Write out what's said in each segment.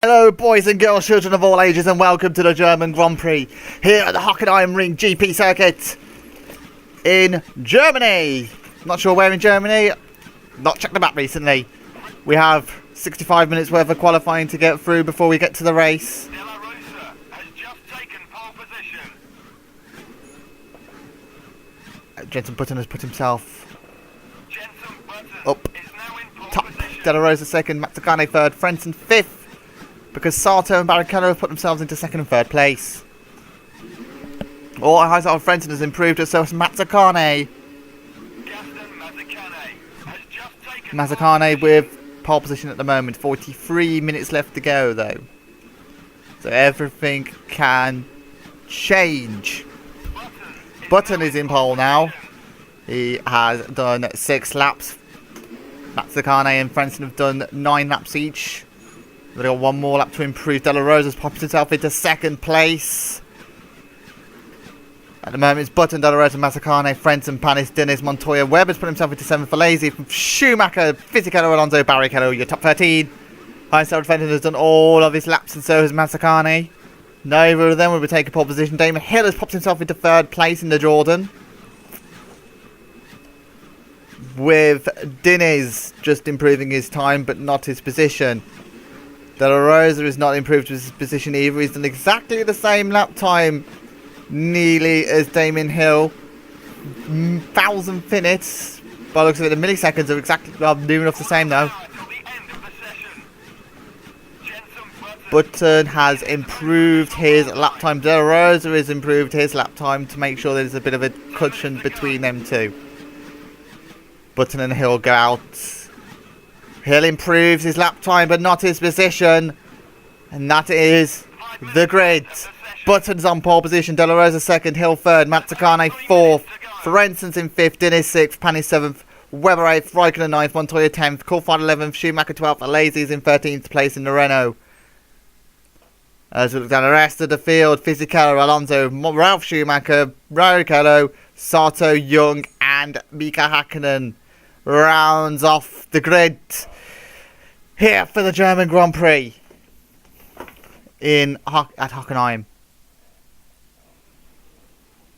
Hello boys and girls, children of all ages, and welcome to the German Grand Prix here at the Hockenheim GP circuit in Germany. Not sure where in Germany, not checked the map recently. We have 65 minutes worth of qualifying to get through before we get to the race. Jenson Button has put himself up top. De La Rosa second, Mazzacane third, Frentzen fifth. Because Sato and Barrichello have put themselves into second and third place. Eyes on Frentzen has improved, so has Mazzacane. Mazzacane with pole position at the moment. 43 minutes left to go though. So everything can change. Button is in pole now. He has done 6 laps. Mazzacane and Frentzen have done 9 laps each. We've got one more lap to improve. De La Rosa's popped himself into second place. At the moment, it's Button, De La Rosa, Mazzacane, Frentzen, Panis, Diniz, Montoya. Webber's put himself into 7th for Lazy. From Schumacher, Fisichella, Alonso, Barrichello, your top 13. Heinz Fenton has done all of his laps, and so has Mazzacane. Neither of them will be taking pole position. Damon Hill has popped himself into 3rd place in the Jordan, with Diniz just improving his time, but not his position. De La Rosa has not improved his position either. He's done exactly the same lap time nearly as Damon Hill. 1,000 minutes. By the looks of it, the milliseconds are exactly near enough the same though. Button has improved his lap time. De La Rosa has improved his lap time to make sure there's a bit of a cushion between them two. Button and Hill go out. Hill improves his lap time, but not his position. And that is the grid. Button's on pole position. De La Rosa second. Hill third. Mazzacane fourth. Frenzen's in fifth. Diniz sixth. Panis seventh. Weber eighth. Raikkonen ninth. Montoya 10th. Coulthard 11th. Schumacher 12th. Lazy's in 13th place in the Renault. As we look down the rest of the field, Fisichella, Alonso, Ralf Schumacher, Barrichello, Sato, Young, and Mika Hakkinen rounds off the grid here for the German Grand Prix at Hockenheim.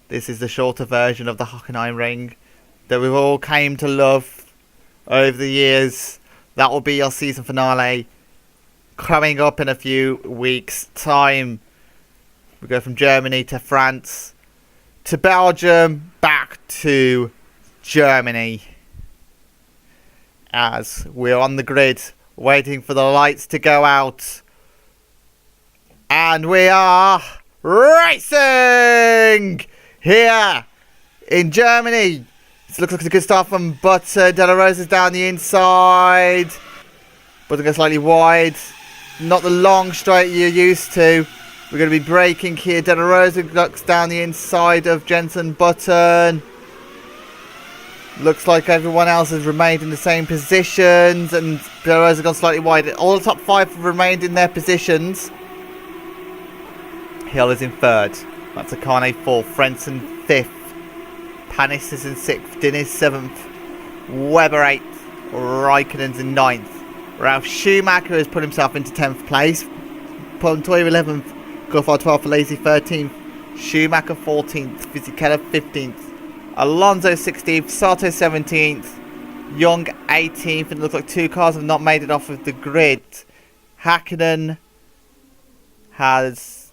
This is the shorter version of the Hockenheim ring that we've all came to love over the years. That will be our season finale coming up in a few weeks' time. We go from Germany to France to Belgium, back to Germany, as we're on the grid waiting for the lights to go out, and we are racing here in Germany. This looks like a good start from Button. De La Rosa's down the inside, Button goes slightly wide, not the long straight you're used to. We're going to be braking here. De La Rosa looks down the inside of Jenson Button. Looks like everyone else has remained in the same positions, and De La Rosa gone slightly wide. All the top 5 have remained in their positions. Hill is in 3rd. Mazzacane 4th. Frentzen 5th. Panis is in 6th. Diniz 7th. Weber 8th. Raikkonen's in 9th. Ralf Schumacher has put himself into 10th place. Montoya 11th. Coulthard 12th. Lazy 13th. Schumacher 14th. Fisichella 15th. Alonso 16th, Sato 17th, Young 18th, and it looks like 2 cars have not made it off of the grid. Hakkinen has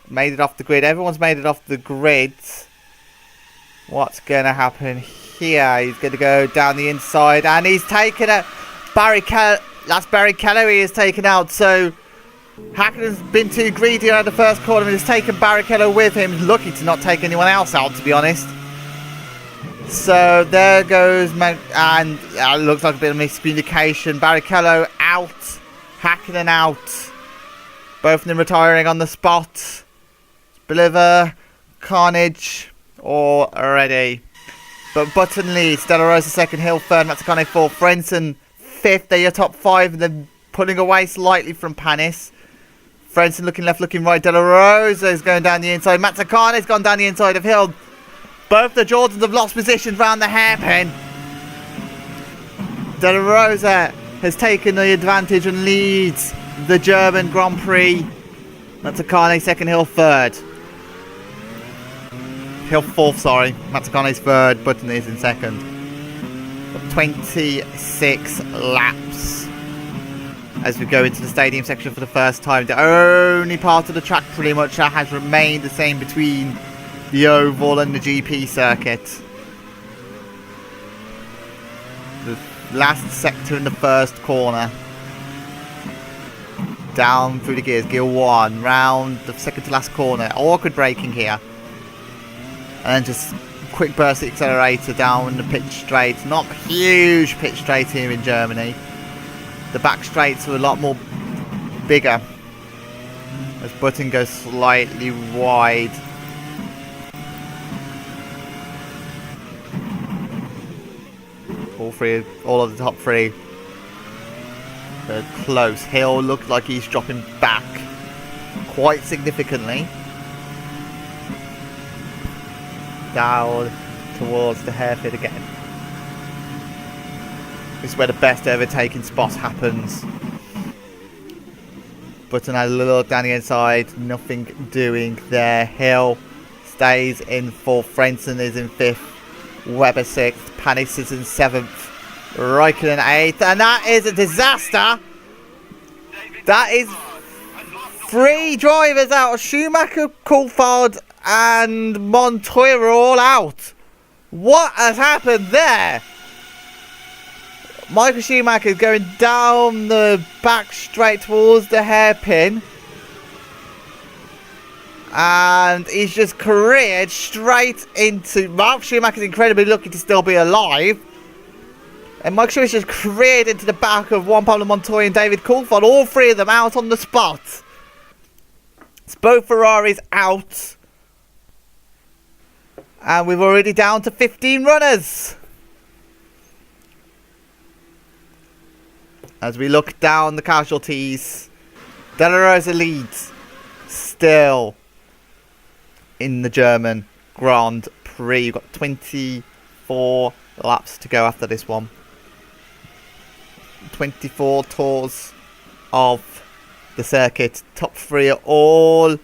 made it off the grid. Everyone's made it off the grid. What's going to happen here? He's going to go down the inside, and he's taken it. That's Barrichello he has taken out, so Hakkinen's been too greedy at the first corner and has taken Barrichello with him. Lucky to not take anyone else out, to be honest. So there goes, and looks like a bit of miscommunication. Barrichello out, Hakkinen out. Both of them retiring on the spot. Believer, Carnage already. But Button leads. De La Rosa second, Hill third, Mazzacane fourth, Frentzen fifth. They're your top 5, and they're pulling away slightly from Panis. Frentzen looking left, looking right. De La Rosa is going down the inside. Mazzacane has gone down the inside of Hill. Both the Jordans have lost positions round the hairpin. De La Rosa has taken the advantage and leads the German Grand Prix. Matsukane's second, Hill third. Hill fourth, sorry. Matsukane's third, Button is in second. 26 laps as we go into the stadium section for the first time. The only part of the track pretty much that has remained the same between the oval and the GP circuit. The last sector in the first corner. Down through the gears, gear 1, round the second to last corner. Awkward braking here. And then just quick burst the accelerator down the pitch straight. Not huge pitch straight here in Germany. The back straights are a lot more bigger. As Button goes slightly wide. All of the top three. They're close. Hill looks like he's dropping back quite significantly. Down towards the hairpin again. This is where the best overtaking spot happens. Button had a little look down the inside. Nothing doing there. Hill stays in fourth. Frentzen is in fifth. Webber sixth. Panis is in seventh. Raikkonen 8th, and that is a disaster. That is 3 drivers out. Schumacher, Coulthard and Montoya are all out. What has happened there? Michael Schumacher is going down the back straight towards the hairpin, and he's just careered straight into... Mark Schumacher is incredibly lucky to still be alive. And Mike Schumacher just careered into the back of Juan Pablo Montoya and David Coulthard. All 3 of them out on the spot. It's both Ferraris out. And we're already down to 15 runners. As we look down the casualties, De La Rosa leads still in the German Grand Prix. You've got 24 laps to go after this one. 24 tours of the circuit. Top 3 are all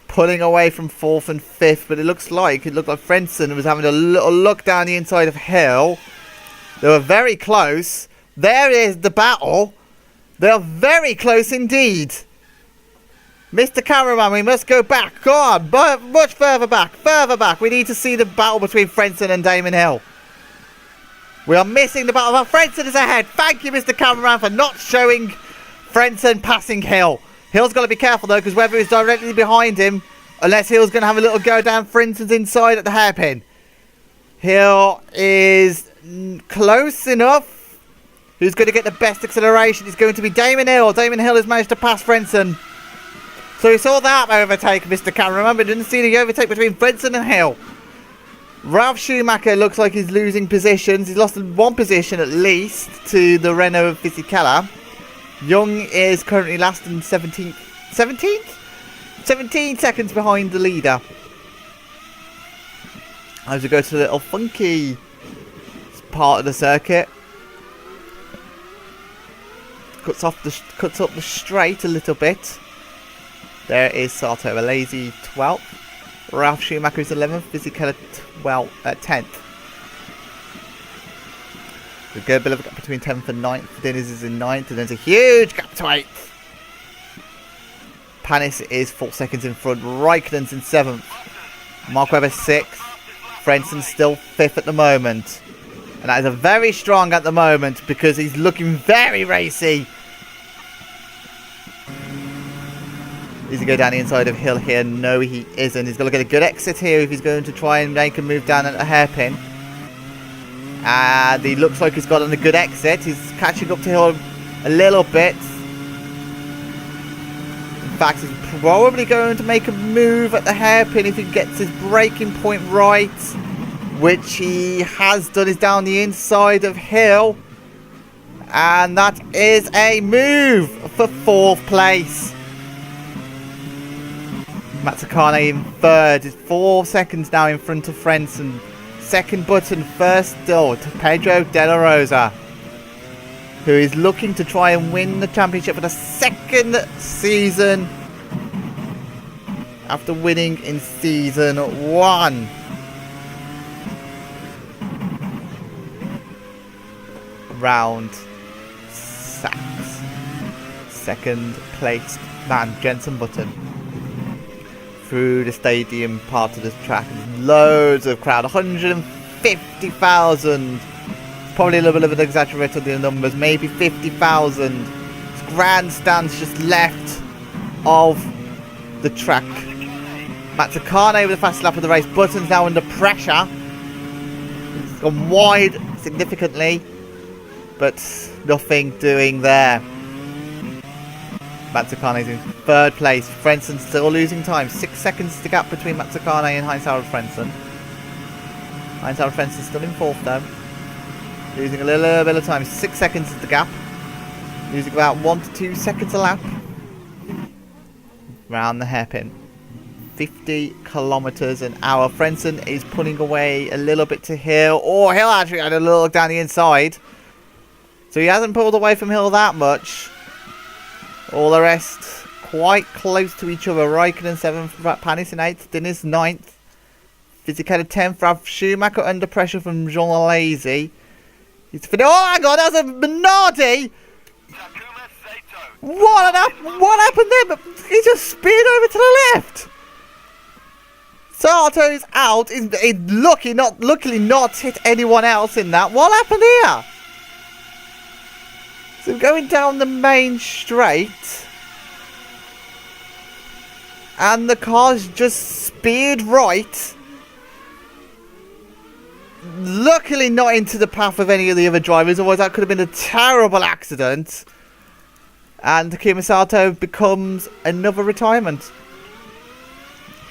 pulling away from 4th and 5th, but it looked like Frentzen was having a little look down the inside of Hill. They were very close. There is the battle. They are very close indeed. Mr. Cameraman, we must go back. Go on, but much further back. Further back. We need to see the battle between Frentzen and Damon Hill. We are missing the battle. Frentzen is ahead. Thank you, Mr. Cameraman, for not showing Frentzen passing Hill. Hill's got to be careful, though, because Webber is directly behind him. Unless Hill's going to have a little go down Frentzen's inside at the hairpin. Hill is close enough. Who's going to get the best acceleration? It's going to be Damon Hill. Damon Hill has managed to pass Frentzen. So we saw that overtake, Mr. Cameraman, but didn't see the overtake between Frentzen and Hill. Ralf Schumacher looks like he's losing positions. He's lost 1 position at least to the Renault Fisichella. Young is currently last in 17th. 17 seconds behind the leader. As we go to the little funky part of the circuit. Cuts up the straight a little bit. There is Sato Alesi 12th. Ralf Schumacher is 11th. Fisichella 10th. There's a bit of a gap between 10th and 9th. Dennis is in 9th, and there's a huge gap to 8th. Panis is 4 seconds in front. Raikkonen's in 7th. Mark Webber 6th. Frentzen's still 5th at the moment. And that is a very strong at the moment because he's looking very racy. Does he go down the inside of Hill here? No, he isn't. He's got to get a good exit here if he's going to try and make a move down at a hairpin. And he looks like he's got a good exit. He's catching up to Hill a little bit. In fact, he's probably going to make a move at the hairpin if he gets his braking point right. Which he has done, is down the inside of Hill. And that is a move for 4th place. Matsukane in 3rd. Is 4 seconds now in front of Frentzen. 2nd Button, 1st still to Pedro De La Rosa. who is looking to try and win the championship for the second season after winning in season 1. Round 6. Second placed man, Jenson Button. Through the stadium part of the track. Loads of crowd. 150,000. Probably a little bit of an exaggeration of the numbers. Maybe 50,000. Grandstands just left of the track. Mazzacane with the fastest lap of the race. Button's now under pressure. It's gone wide significantly. But nothing doing there. Mazzacane is in 3rd place. Frentzen still losing time. 6 seconds to gap between Mazzacane and Heinz-Harald Frentzen. Heinz-Harald Frentzen still in 4th though. Losing a little bit of time. 6 seconds is the gap. Losing about 1 to 2 seconds a lap. Round the hairpin. 50 kilometers an hour. Frentzen is pulling away a little bit to Hill. Oh, Hill actually had a little look down the inside. So he hasn't pulled away from Hill that much. All the rest quite close to each other. Raikkonen 7th, Panis in 8th, Dennis 9th. Fisichella 10th, Ralf Schumacher under pressure from Jean Alesi. He's finished. Oh, hang on, that was a Minardi! What happened there? But he just speared over to the left. Sato's out. He's luckily not hit anyone else in that. What happened here? So going down the main straight, and the car's just speared right. Luckily not into the path of any of the other drivers, otherwise that could have been a terrible accident. And Takuma Sato becomes another retirement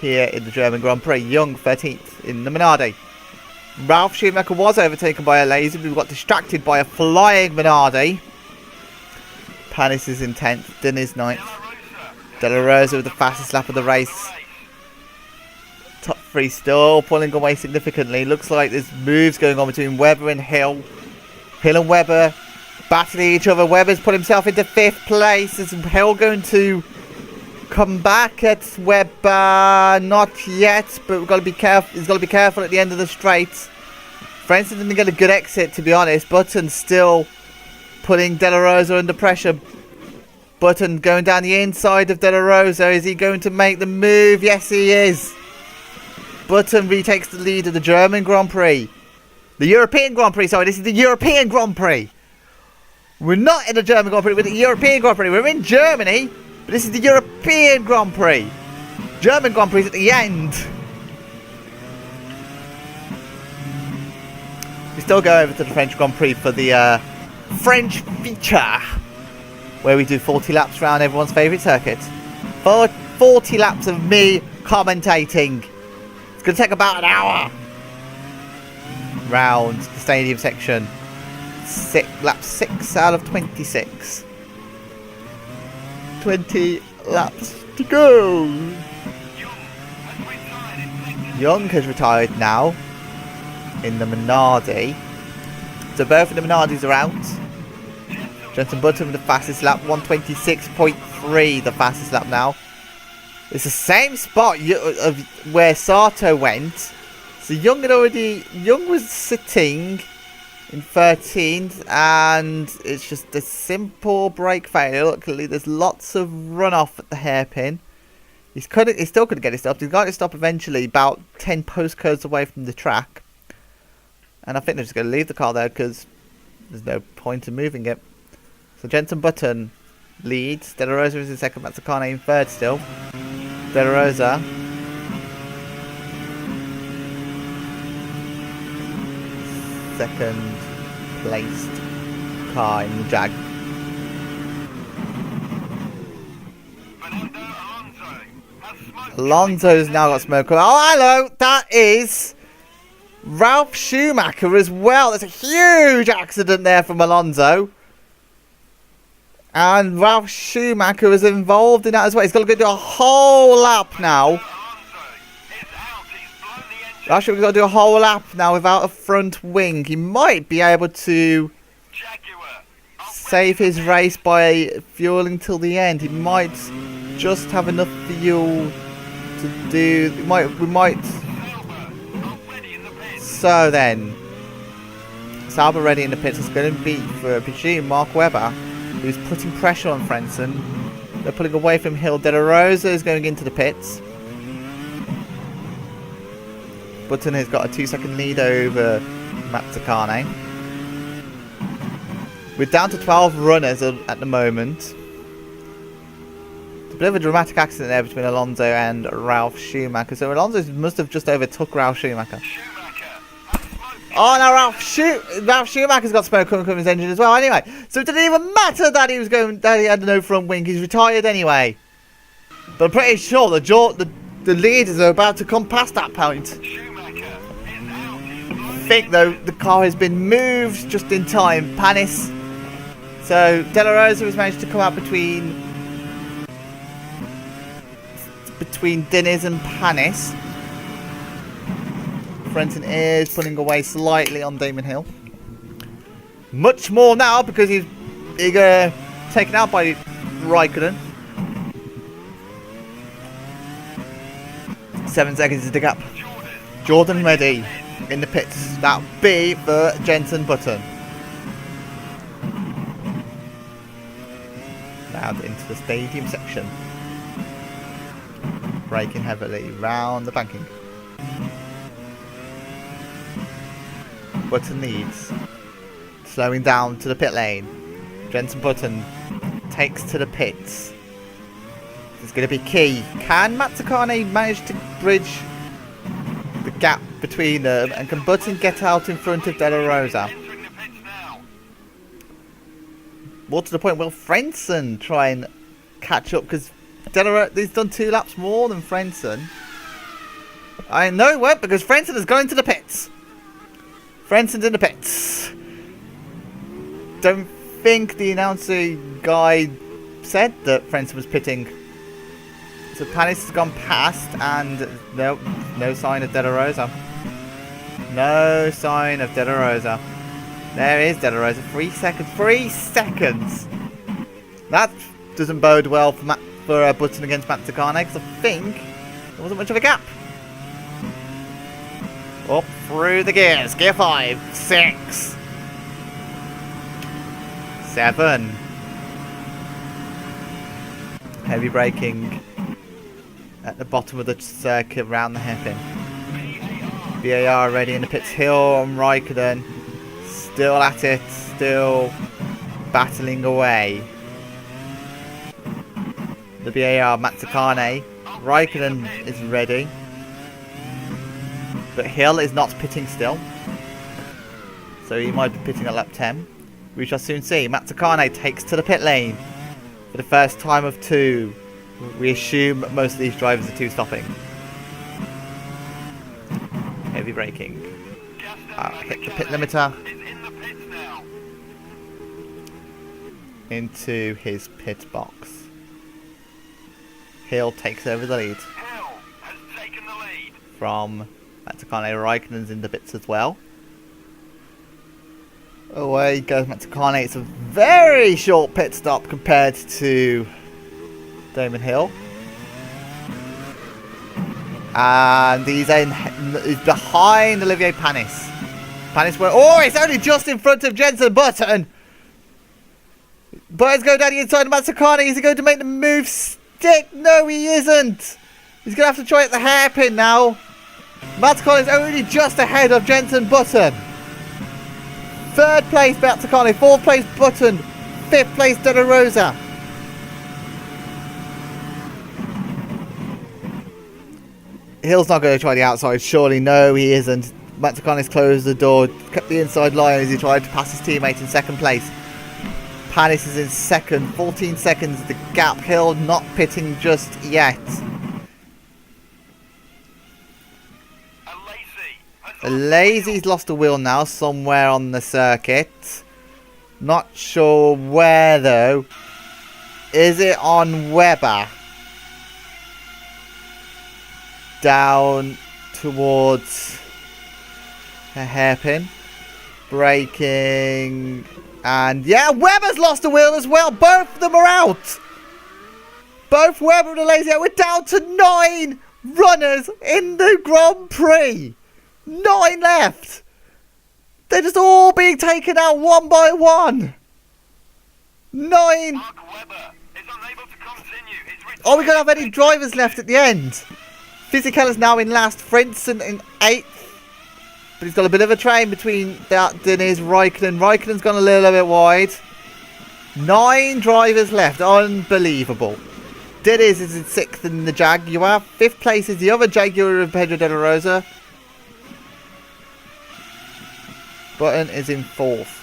here in the German Grand Prix. Young 13th in the Minardi. Ralf Schumacher was overtaken by a laser, but got distracted by a flying Minardi. Panis is in 10th, Dun is 9th. De La Rosa with the fastest lap of the race. Top 3 still pulling away significantly. Looks like there's moves going on between Webber and Hill. Hill and Webber battling each other. Webber's put himself into 5th place. Is Hill going to come back at Webber? Not yet, but we've got to be careful. He's got to be careful at the end of the straight. Frentzen didn't get a good exit, to be honest. Button still putting De La Rosa under pressure. Button going down the inside of De La Rosa. Is he going to make the move? Yes, he is. Button retakes the lead of the German Grand Prix. The European Grand Prix, sorry. This is the European Grand Prix. We're not in the German Grand Prix. We're in the European Grand Prix. We're in Germany, but this is the European Grand Prix. German Grand Prix is at the end. We still go over to the French Grand Prix for the French feature, where we do 40 laps around everyone's favourite circuit. 40 laps of me commentating. It's going to take about an hour. Round the stadium section. Lap 6 out of 26. 20 laps to go. Young has retired now in the Minardi. So both of the Minardis are out. Jenson Button with the fastest lap, 126.3, the fastest lap now. It's the same spot of where Sato went. So Young was sitting in 13th, and it's just a simple brake failure. Luckily, there's lots of runoff at the hairpin. He still couldn't get it stopped. He's got it stopped eventually, about 10 postcodes away from the track. And I think they're just going to leave the car there because there's no point in moving it. So Jenson Button leads. De La Rosa is in 2nd. Mazzacane in 3rd still. De La Rosa. Second placed car in the Jag. Alonso's now got smoke. Oh, hello! That is Ralf Schumacher as well. There's a huge accident there from Alonso. And Ralf Schumacher is involved in that as well. He's got to go do a whole lap now. Ralf Schumacher's got to do a whole lap now without a front wing. He might be able to save his race by fueling till the end. He might just have enough fuel to do. We might. So then, Sauber ready in the pits. It's going to be for, I presume, Mark Webber, who's putting pressure on Frentzen. They're pulling away from Hill. De La Rosa is going into the pits. Button has got a 2-second lead over Mazzacane. We're down to 12 runners at the moment. It's a bit of a dramatic accident there between Alonso and Ralf Schumacher. So Alonso must have just overtook Ralf Schumacher. Oh, now Ralf Schumacher's got smoke coming from his engine as well. Anyway, so it didn't even matter that he had no front wing. He's retired anyway. But I'm pretty sure the leaders are about to come past that point. I think though the car has been moved just in time. Panis. So De La Rosa has managed to come out between Diniz and Panis. Frentzen is pulling away slightly on Damon Hill. Much more now because he's taken out by Raikkonen. 7 seconds is the gap. Jordan ready in the pits. That'll be for Jenson Button. Now into the stadium section. Braking heavily round the banking. Button leads. Slowing down to the pit lane. Jenson Button takes to the pits. This is going to be key. Can Mazzacane manage to bridge the gap between them? And can Button get out in front of De La Rosa? More to the point, will Frentzen try and catch up? Because he's done 2 laps more than Frentzen. I know it won't because Frentzen has gone into the pits. Frentzen's in the pits. Don't think the announcer guy said that Frentzen was pitting. So Panis has gone past and no sign of De La Rosa. No sign of De La Rosa. There is De La Rosa. 3 seconds. 3 seconds. That doesn't bode well for Button against Mazzacane because I think there wasn't much of a gap. Up through the gears. Gear 5, 6, 7. Heavy braking at the bottom of the circuit round the hairpin. VAR ready in the pits. Hill and Raikkonen still at it, still battling away. The VAR, Mazzacane. Raikkonen is ready. But Hill is not pitting still. So he might be pitting at lap 10. We shall soon see. Mazzacane takes to the pit lane. For the first time of 2. We assume most of these drivers are 2-stopping. Heavy braking. Hit the pit limiter. Into his pit box. Hill takes over the lead. From Mazzacane. Raikkonen's in the bits as well. Away goes Mazzacane. It's a very short pit stop compared to Damon Hill. And he's behind Olivier Panis. It's only just in front of Jenson Button. Button's going down the inside of Mazzacane. Is he going to make the move stick? No, he isn't. He's going to have to try at the hairpin now. Mazzacane is only just ahead of Jenson Button. 3rd place Mazzacane, 4th place Button, 5th place De La Rosa. Hill's not going to try the outside, surely. No, he isn't. Mazzacane's closed the door, kept the inside line as he tried to pass his teammate in 2nd place. Panis is in 2nd, 14 seconds the gap. Hill not pitting just yet. Lazy's lost a wheel now somewhere on the circuit. Not sure where though. Is it on Webber? Down towards a hairpin. Braking. And yeah, Webber's lost a wheel as well. Both of them are out. Both Webber and Lazy. We're down to 9 runners in the Grand Prix. 9 left. They're just all being taken out one by one. 9. Are we going to have any drivers left at the end? Fisichella is now in last. Frentzen in 8th. But he's got a bit of a train between that Diniz, Raikkonen. Raikkonen's gone a little bit wide. 9 drivers left. Unbelievable. Diniz is in 6th in the Jaguar. 5th place is the other Jaguar of Pedro de la Rosa. Button is in 4th.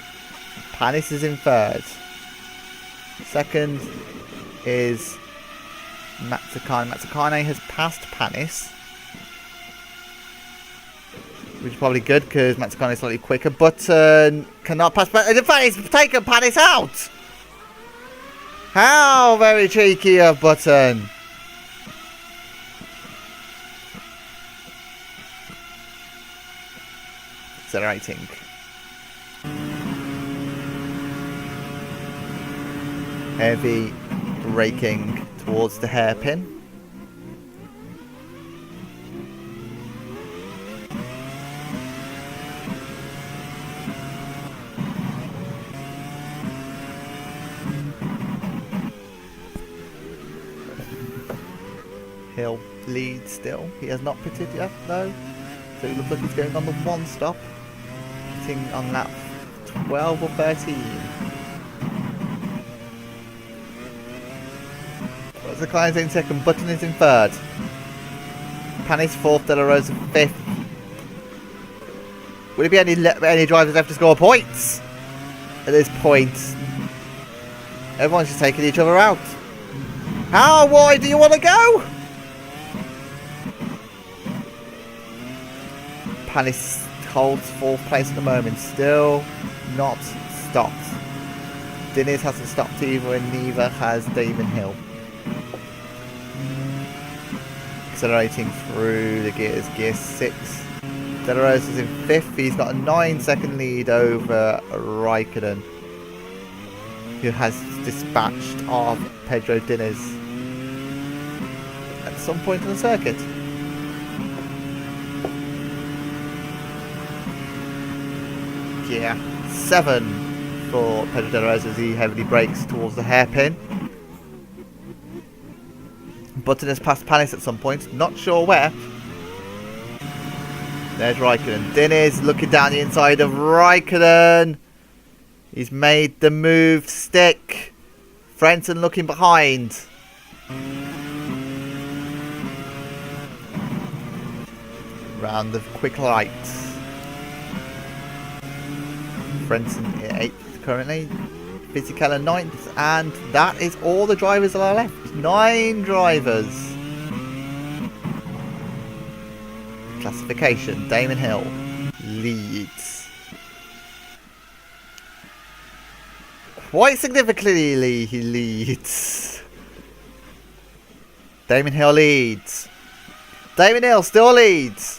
Panis is in 3rd. 2nd is Mazzacane. Mazzacane has passed Panis, which is probably good because Mazzacane is slightly quicker. Button cannot pass Panis. In fact, he's taken Panis out. How very cheeky of Button. Accelerating. Heavy braking towards the hairpin. Hill leads still. He has not pitted yet though. So it looks like he's going on the 1 stop. Pitting on lap 12 or 13. The client's in 2nd, Button is in 3rd. Panis 4th, De La Rosa 5th. Will there be any drivers left to score points? At this point, everyone's just taking each other out. How wide do you want to go? Panis holds 4th place at the moment, still not stopped. Diniz hasn't stopped either, and neither has Damon Hill. Accelerating through the gears. Gear 6. De La Rosa's in 5th. He's got a 9-second lead over Raikkonen, who has dispatched of Pedro Diniz at some point on the circuit. Gear 7 for Pedro De La Rosa as he heavily brakes towards the hairpin. Button has passed Panis at some point, not sure where. There's Raikkonen. Diniz looking down the inside of Raikkonen. He's made the move stick. Frentzen looking behind. Round of quick lights. Frentzen 8th currently. Fisichella 9th, and that is all the drivers that are left. 9 drivers. Classification, Damon Hill leads. Quite significantly he leads. Damon Hill leads. Damon Hill still leads.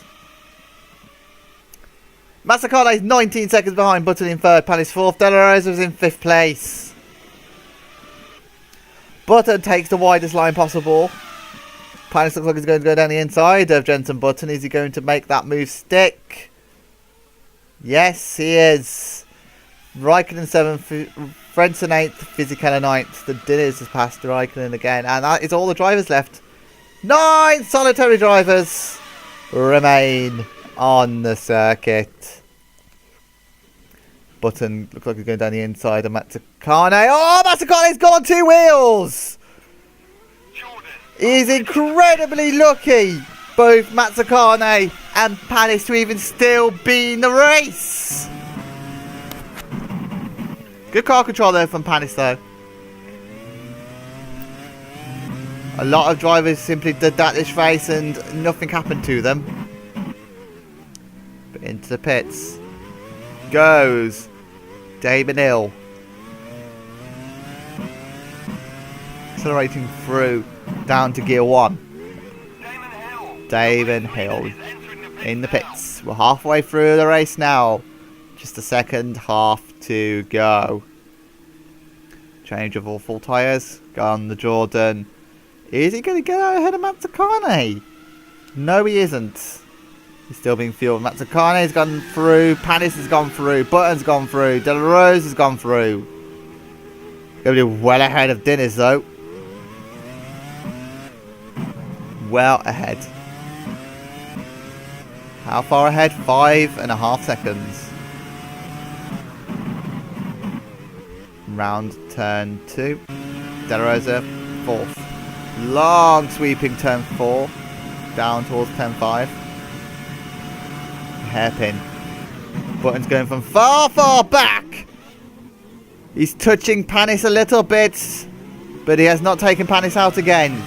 Mazzacane is 19 seconds behind, Button in 3rd, Panis 4th, De La Rosa is in 5th place. Button takes the widest line possible. Panis looks like he's going to go down the inside of Jenson Button. Is he going to make that move stick? Yes, he is. Raikkonen 7th, Frentzen 8th, Fisichella 9th. The Diniz has passed Raikkonen again, and that is all the drivers left. 9 solitary drivers remain on the circuit. Button looks like he's going down the inside of Mazzacane. Oh, Mazzakane's gone 2 wheels! He's incredibly lucky, both Mazzacane and Panis, to even still be in the race. Good car control there from Panis though. A lot of drivers simply did that this race and nothing happened to them. But into the pits goes Damon Hill. Accelerating through down to gear 1. Damon Hill in the pits. We're halfway through the race now. Just a second half to go. Change of all full tyres. Go on the Jordan. Is he going to get out ahead of Mazzacane? No, he isn't. He's still being fueled. Mazzacane's gone through. Panis has gone through. Button's gone through. De La Rose has gone through. Going to be well ahead of Dinners, though. Well ahead. How far ahead? 5.5 seconds. Round turn 2. De La Rosa, 4th. Long sweeping turn 4. Down towards turn 5. Hairpin. Button's going from far, far back. He's touching Panis a little bit, but he has not taken Panis out again.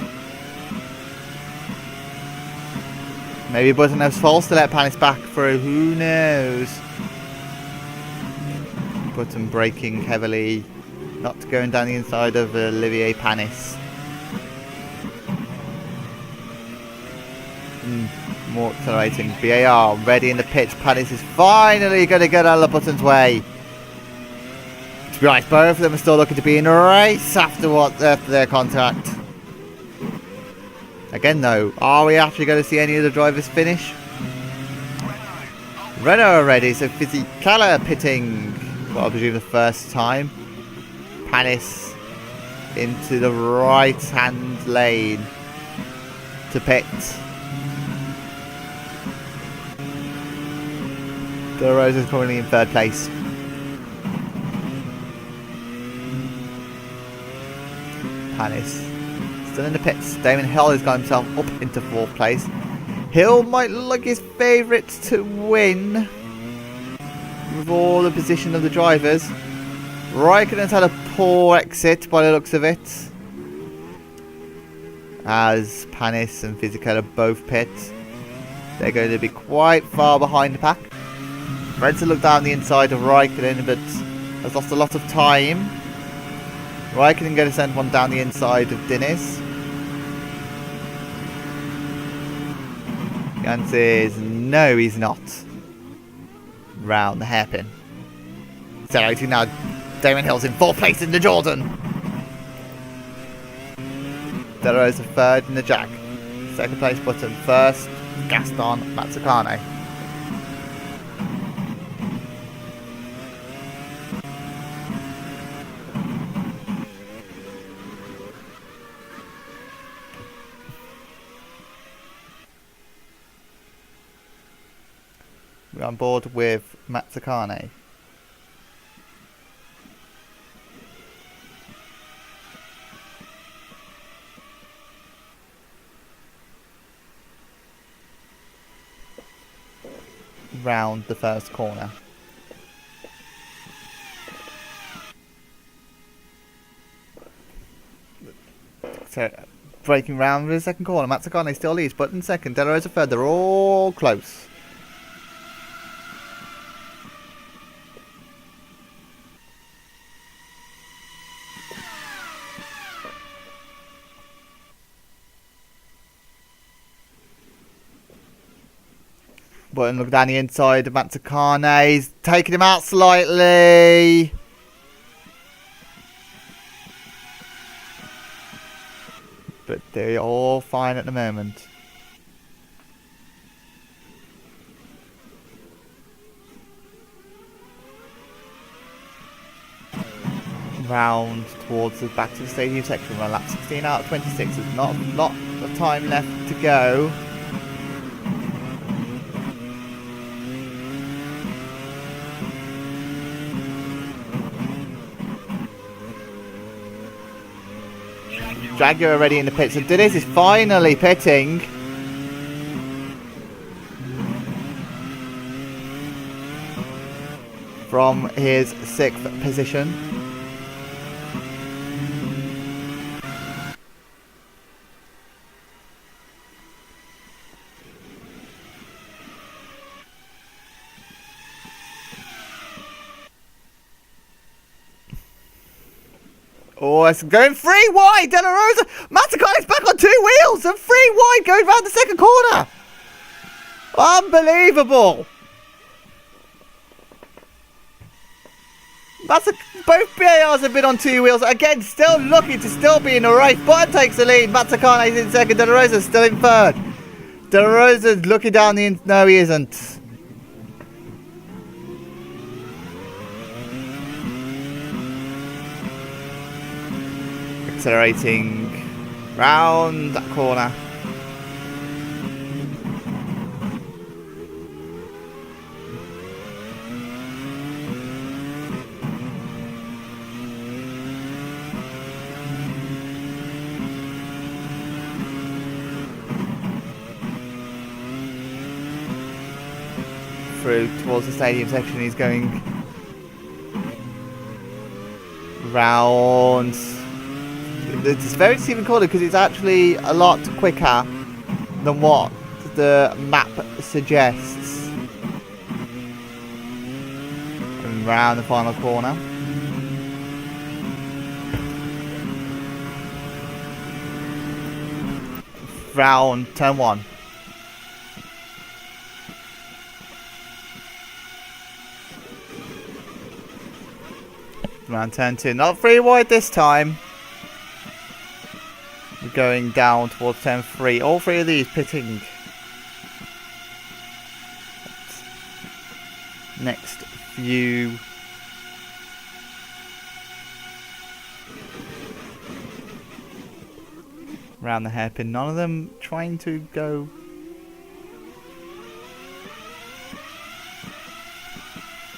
Maybe Button has false to let Panis back through. Who knows? Button braking heavily, not going down the inside of Olivier Panis. More accelerating. BAR ready in the pits. Panis is finally going to get out of Button's way. To be honest, both of them are still looking to be in a race after their contact. Again, though, are we actually going to see any of the drivers finish? Renault already, so Fisichella pitting. Well, I presume the first time. Panis into the right-hand lane to pit. De La Rosa is currently in 3rd place. Panis still in the pits. Damon Hill has got himself up into 4th place. Hill might look like his favourite to win with all the position of the drivers. Raikkonen's had a poor exit by the looks of it, as Panis and Fisichella both pit. They're going to be quite far behind the pack. Frenzel looked down the inside of Raikkonen, but has lost a lot of time. Raikkonen going to send one down the inside of Diniz. The answer is no, he's not. Round the hairpin. Accelerating now. Damon Hill's in 4th place in the Jordan. De La Rosa 3rd in the Jag. 2nd place Button. 1st Gaston Mazzacane. We're on board with Mazzacane. Round the first corner. So, breaking round the second corner. Mazzacane still leads, Button second. De La Rosa 3rd. They're all close. Button look down the inside of Mazzacane. He's taking him out slightly. But they're all fine at the moment. Round towards the back to the stadium section. We're on lap 16 out of 26. There's not a lot of time left to go. Jaguar already in the pits, and Diniz is finally pitting. From his 6th position. Oh, it's going 3 wide. De La Rosa. Mazzacane is back on 2 wheels and 3 wide going round the second corner. Unbelievable. Both BARs have been on 2 wheels. Again, still looking to still be in the race. Button takes the lead. Matsukane's in second. De La Rosa's still in third. De La Rosa's looking down the... No, he isn't. Accelerating round that corner. Through towards the stadium section, he's going round. It's very deceiving corner because it's actually a lot quicker than what the map suggests. And round the final corner. Round turn 1. Round turn 2. Not 3 wide this time. We're going down towards turn 3. All 3 of these pitting. Next few. Around the hairpin. None of them trying to go.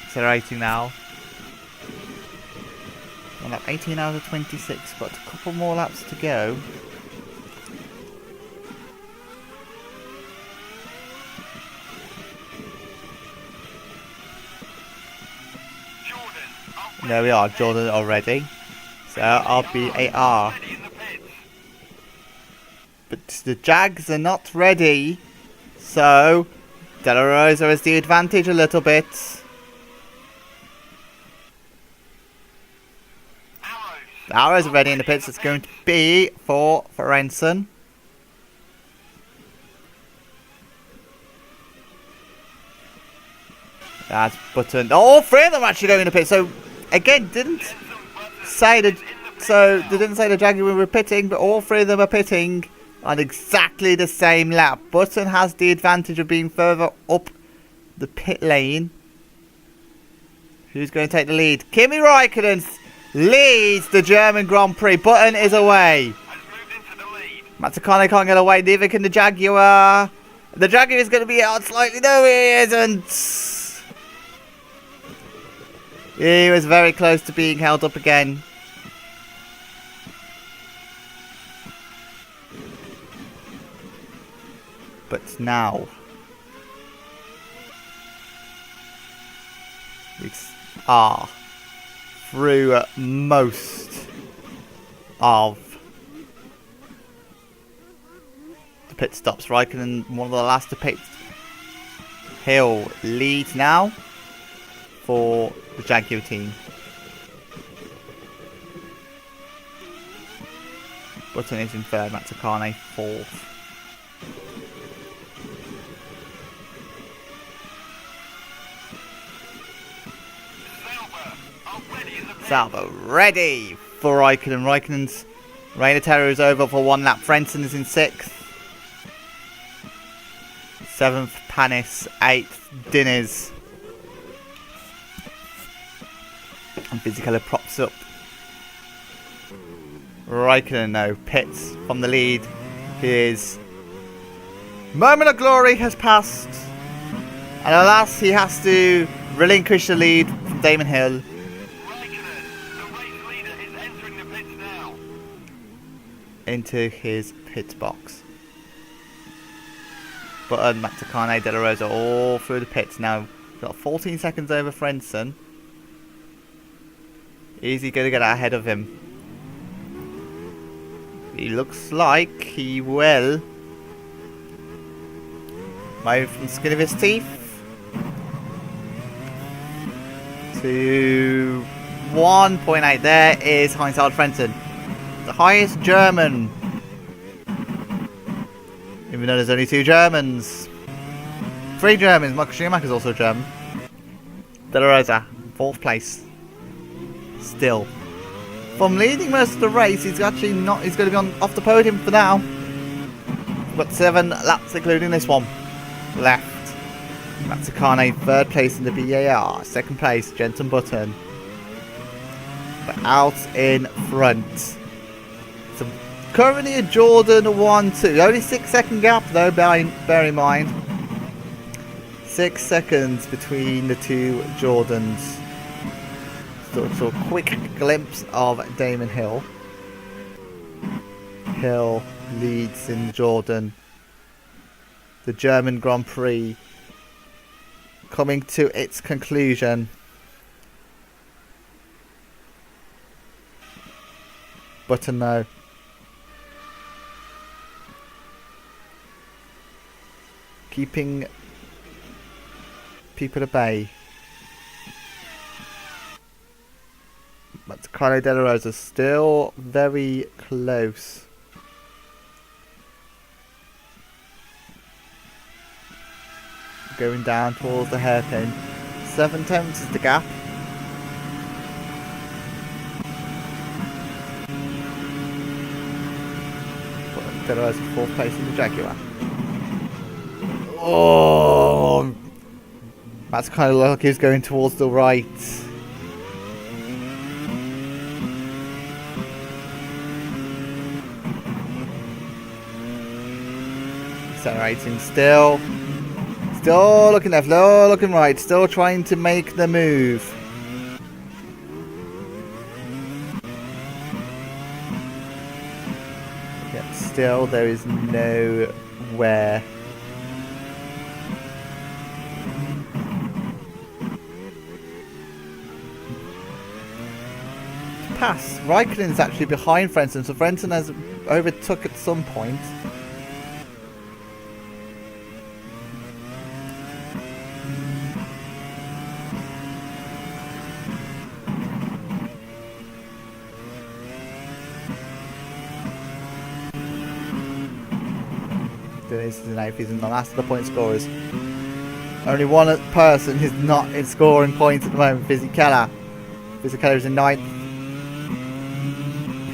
Accelerating now. Well, lap 18 out of 26, but a couple more laps to go. There we are, Jordan already. So I'll be AR. But the Jags are not ready. So De La Rosa has the advantage a little bit. The arrows are ready in the pits. It's going to be for Renson. That's Button. All 3 of them are actually going in the pits. So again, didn't say the Jaguar were pitting, but all 3 of them are pitting on exactly the same lap. Button has the advantage of being further up the pit lane. Who's going to take the lead? Kimi Räikkönen leads the German Grand Prix. Button is away. Matsukane can't get away. Neither can the Jaguar. The Jaguar is going to be out slightly. No, he isn't. He was very close to being held up again. But now we are through most of the pit stops. Raikkonen, one of the last to pit. Hill leads now for the Jaguar team. Button is in third, Matsukane fourth. Salvo ready for Raikkonen. Raikkonen's reign of terror is over for 1 lap. Frentzen is in 6th. 7th, Panis. 8th, Diniz. And Fisichella props up. Raikkonen now pits from the lead. His moment of glory has passed. And alas, he has to relinquish the lead from Damon Hill. Into his pit box. Button, Matsukane, De La Rosa all through the pits now. Got 14 seconds over Frentzen. Is he going to get ahead of him? He looks like he will. Maybe from the skin of his teeth. To 1.8. There is Heinz-Harald Frentzen. The highest German. Even though there's only 2 Germans. 3 Germans. Michael Schumacher's also German. De La Rosa, 4th place. Still. From leading most of the race, he's actually not. He's going to be off the podium for now. But 7 laps, including this one, left. Matsukane third place in the BAR. Second place, Jenson Button. But out in front. So currently a Jordan 1-2. Only 6-second gap though. Bear in mind. 6 seconds between the two Jordans. So a quick glimpse of Damon Hill. Hill leads in Jordan. The German Grand Prix coming to its conclusion. Button though. Keeping people at bay. But Carlo De La Rosa still very close. Going down towards the hairpin. 7 tenths is the gap. De La Rosa 4th place in the Jaguar. Oh! That's kind of like he's going towards the right. Accelerating still. Still looking left, looking right. Still trying to make the move. Yet still there is nowhere. Pass. Raikkonen's actually behind Frentzen, so Frentzen has overtook at some point. This is he's in the last of the point scorers. Only one person who's not in scoring points at the moment, Fizzy Keller. Fizzy Keller is in 9th.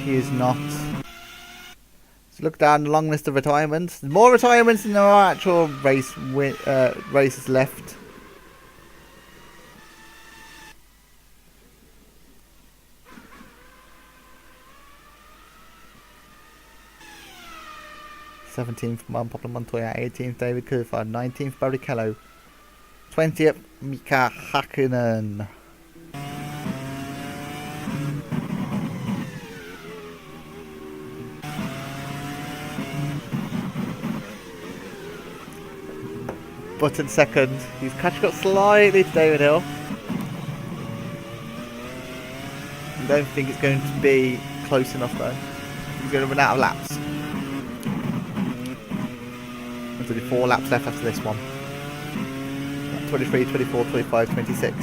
He is not. Let's look down the long list of retirements. There's more retirements than there are actual races left. th Juan Pablo Montoya, 18th David Coulthard, 19th Barrichello, 20th Mika Hakkinen. Button second. He's catching up slightly to David Hill. I don't think it's going to be close enough though. He's going to run out of laps. There's only 4 laps left after this one. 23, 24, 25, 26.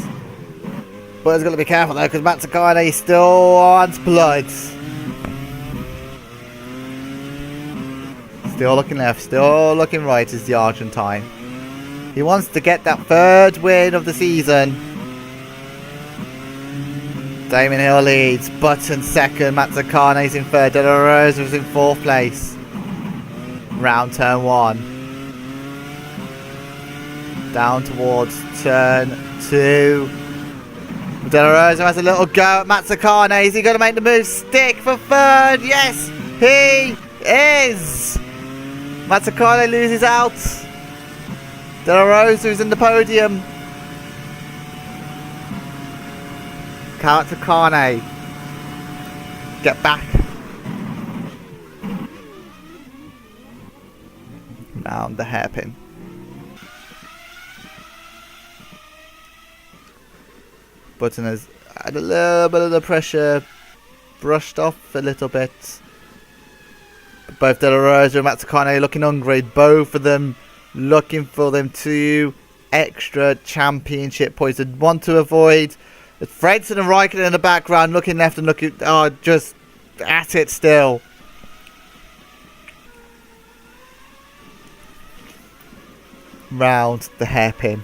But he's got to be careful though, because Matsukane still wants blood. Still looking left, still looking right is the Argentine. He wants to get that 3rd win of the season. Damon Hill leads, Button second, Matsukane's in 3rd, De La Rosa was in 4th place. Round turn 1. Down towards turn 2. De La Rosa has a little go at Matsukane. Is he going to make the move? Stick for 3rd. Yes, he is. Matsukane loses out. De La Rosa is in the podium. Matsukane. Get back. Round the hairpin. Button has had a little bit of the pressure brushed off a little bit. But both De La Rosa and Matsukane looking hungry. Both of them looking for them 2 extra championship points. They want to avoid Frentzen and Raikkonen in the background, looking left and looking just at it still. Round the hairpin.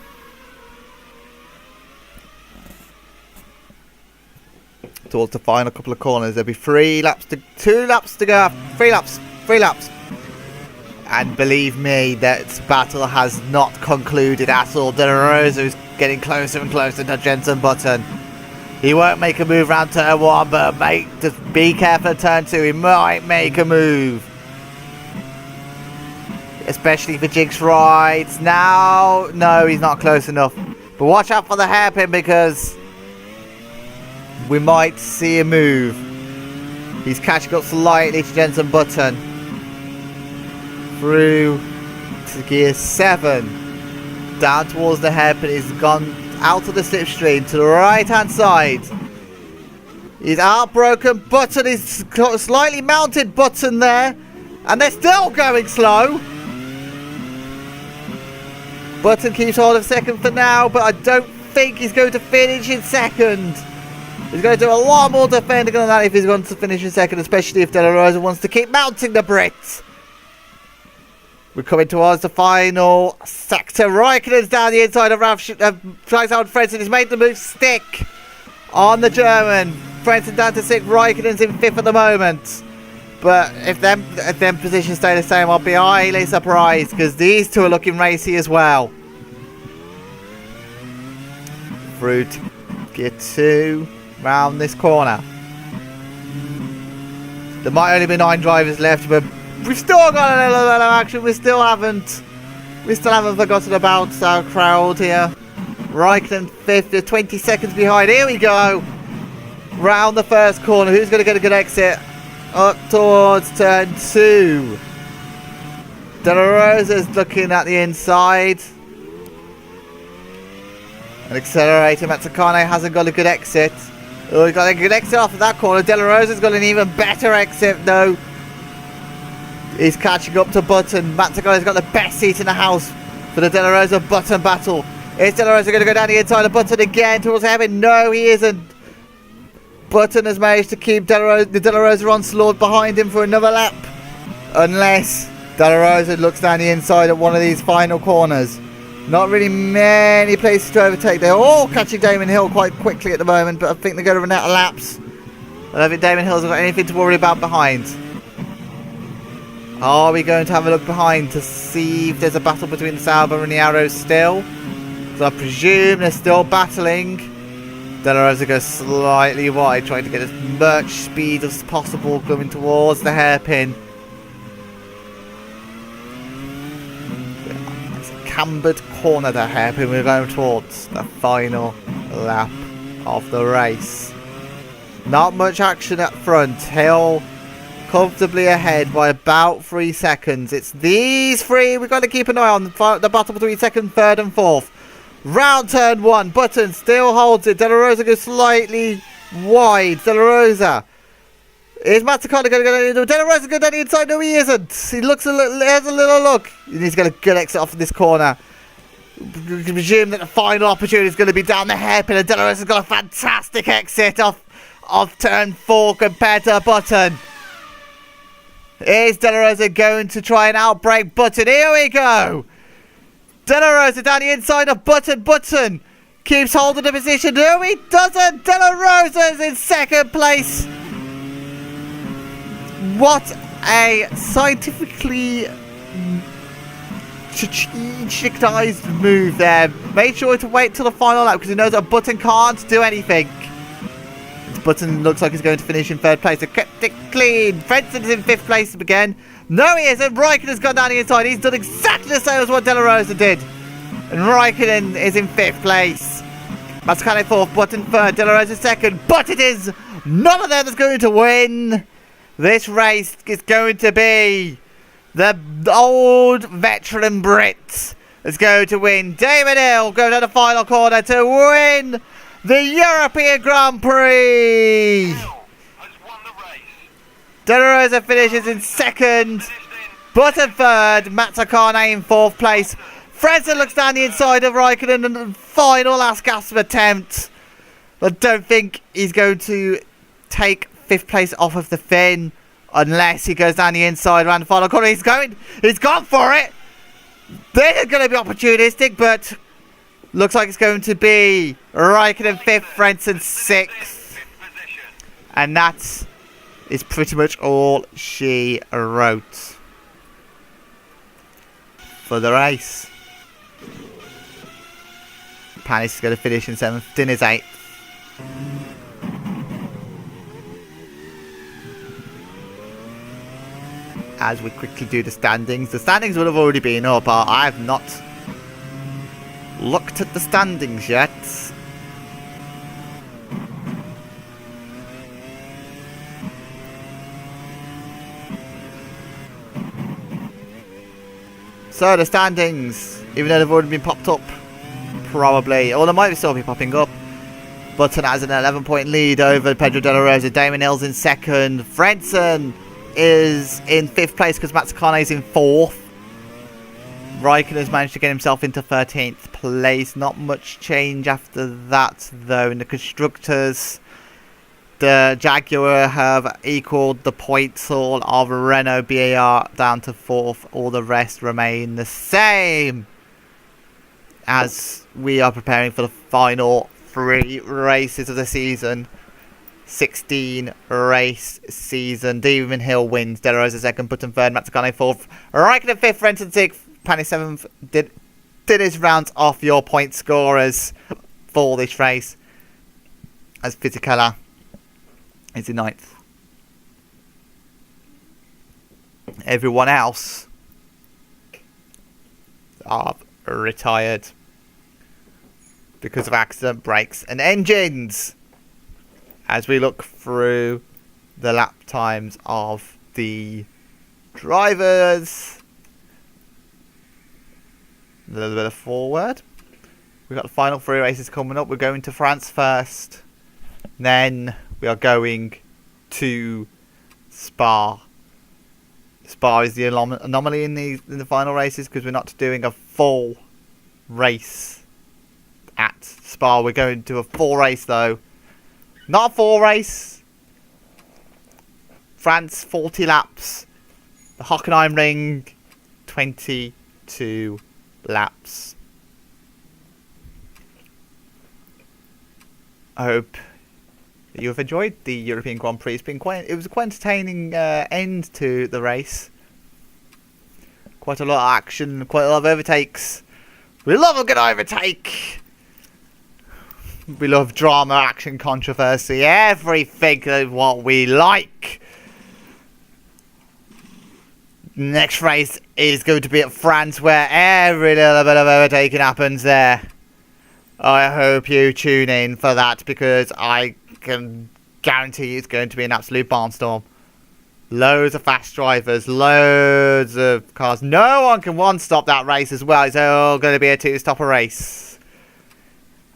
towards the final couple of corners. There'll be 2 laps to go. 3 laps. And believe me, that battle has not concluded at all. De La Rosa is getting closer and closer to Jenson Button. He won't make a move around turn 1, but just be careful at turn 2. He might make a move. Especially for Jigs rides. Now, no, he's not close enough. But watch out for the hairpin, because we might see a move. He's catching up slightly to Jenson Button. Through to gear 7. Down towards the hairpin. He's gone out of the slipstream to the right hand side. He's outbroken. Button is slightly mounted. Button there. And they're still going slow. Button keeps hold of second for now, but I don't think he's going to finish in second. He's going to do a lot more defending on that if he's going to finish in second, especially if De La Rosa wants to keep mounting the Brits. We're coming towards the final sector. Raikkonen's down the inside of Frentzen. He's made the move stick on the German. Frentzen down to 6th. Raikkonen's in 5th at the moment. But if them positions stay the same, I'll be highly surprised, because these two are looking racy as well. Through to gear 2, round this corner. There might only be 9 drivers left, but we've still got a little bit of action. We still haven't forgotten about our crowd here. Raikkonen 5th, 20 seconds behind. Here we go. Round the first corner. Who's going to get a good exit? Up towards turn 2. De La Rosa's looking at the inside. An accelerator. Mazzacane hasn't got a good exit. Oh, he got a good exit off of that corner. De La Rosa's got an even better exit though. He's catching up to Button. Mazzacane's got the best seat in the house for the De La Rosa Button battle. Is De La Rosa going to go down the inside of Button again towards heaven? No, he isn't. Button has managed to keep the De La Rosa onslaught behind him for another lap. Unless De La Rosa looks down the inside at one of these final corners. Not really many places to overtake. They're all catching Damon Hill quite quickly at the moment, but I think they're going to run out of laps. I don't think Damon Hill's got anything to worry about behind. Are we going to have a look behind to see if there's a battle between the Sauber and the Arrows still? So I presume they're still battling. De La Rosa goes slightly wide, trying to get as much speed as possible going towards the hairpin. It's a cambered corner, the hairpin. We're going towards the final lap of the race. Not much action up front. Hill comfortably ahead by about 3 seconds. It's these 3 we've got to keep an eye on. The battle between 2nd, 3rd and 4th. Round turn 1, Button still holds it. De La Rosa goes slightly wide. De La Rosa. Is Mazzacane going to go? De La Rosa going down the inside? No, he isn't. He looks a little, has a little look. He's got a good exit off of this corner. We can presume that the final opportunity is going to be down the hairpin, and De La Rosa's got a fantastic exit off turn 4 compared to Button. Is De La Rosa going to try and outbrake Button? Here we go. De La Rosa down the inside of Button. Button keeps holding the position. No, he doesn't. De La Rosa is in 2nd place. What a scientifically strategized move there. Made sure to wait till the final lap because he knows that Button can't do anything. Button looks like he's going to finish in 3rd place. So kept it clean. Frenson's in 5th place again. No, he isn't. Raikkonen's gone down the inside. He's done exactly the same as what De La Rosa did. And Raikkonen is in 5th place. Mazzacane 4th, Button 3rd, De La Rosa 2nd. But it is none of them that's going to win. This race is going to be the old veteran Brit that's going to win. Damon Hill going to the final corner to win the European Grand Prix. De La Rosa finishes in 2nd, Button 3rd, Mazzacane in 4th place. Frentzen looks down the inside of Raikkonen in the final last gasp attempt. I don't think he's going to take 5th place off of the fin unless he goes down the inside around the final corner. He's gone for it. This is going to be opportunistic, but looks like it's going to be Raikkonen 5th, Frentzen 6th. And that is pretty much all she wrote for the race. Panis is going to finish in 7th, Din is 8th. As we quickly do the standings will have already been up, but I have not looked at the standings yet. So the standings, even though they've already been popped up, probably, or they might still be popping up. Button has an 11-point lead over Pedro De La Rosa. Damon Hill's in 2nd. Frentzen is in 5th place because Matsukane's is in 4th. Raikkonen has managed to get himself into 13th place. Not much change after that, though. In the constructors, the Jaguar have equaled the points all of Renault BAR down to 4th. All the rest remain the same as we are preparing for the final 3 races of the season. 16 race season. Damon Hill wins. De La Rosa 2nd, Button 3rd, Matsukane 4th, Raikkonen 5th, Frentzen 6th, Panis 7th. Did his rounds off your point scorers for this race, as Fisichella is in 9th. Everyone else are retired because of accident, brakes and engines. As we look through the lap times of the drivers, a little bit of forward. We've got the final 3 races coming up. We're going to France first. Then we are going to Spa. Spa is the anomaly in the final races because we're not doing a full race at Spa. We're going to a full race though. Not a full race. France, 40 laps. The Hockenheim ring, 22 laps. I hope you have enjoyed the European Grand Prix. It was a quite entertaining end to the race. Quite a lot of action, quite a lot of overtakes. We love a good overtake. We love drama, action, controversy, everything of what we like. Next race is going to be at France, where every little bit of overtaking happens there. I hope you tune in for that, because I can guarantee it's going to be an absolute barnstorm. Loads of fast drivers, loads of cars. No one can one-stop that race as well. It's all going to be a two-stopper race.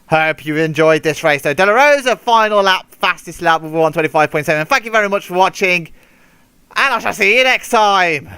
Hope you enjoyed this race though. De La Rosa, final lap, fastest lap with 125.7. Thank you very much for watching, and I shall see you next time.